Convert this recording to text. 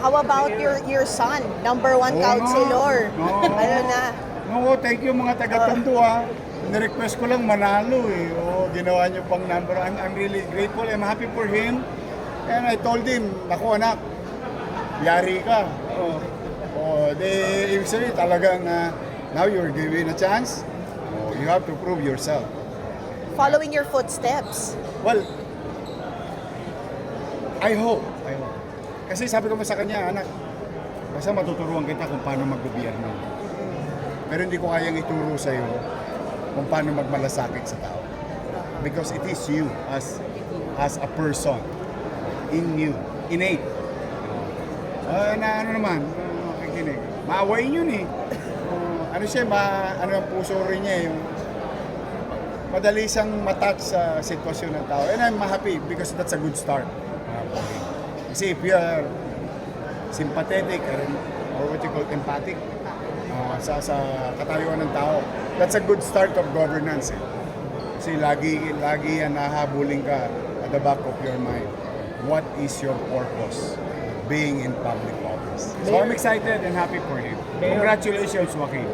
How about your son, number one counselor? Ano na? No, thank you mga taga-Tondo ha. Nirequest ko lang manalo eh. Ginawa niyo pang number. I'm really grateful. I'm happy for him. And I told him, naku anak, yari ka. Ibig sabihin talagang now you're given a chance. You have to prove yourself. Following your footsteps. Well, I hope. Kasi sabi ko sa kanya, anak, basta matuturuan kita kung paano mag-gobyerno. Pero hindi ko kayang ituro sa iyo kung paano magmalasakit sa tao. Because it is you as a person. In you. Innate. Ano naman, makikinig. Maawain yun eh. Ano siya, ano ang puso rin niya, yung madali siyang matouch sa sitwasyon ng tao. And I'm happy because that's a good start. Kasi if you are sympathetic or what you call empathic sa katayuan ng tao, that's a good start of governance. Kasi lagi yan nahabulin ka at the back of your mind. What is your purpose being in public office? So I'm excited and happy for him. Congratulations, Joaquin.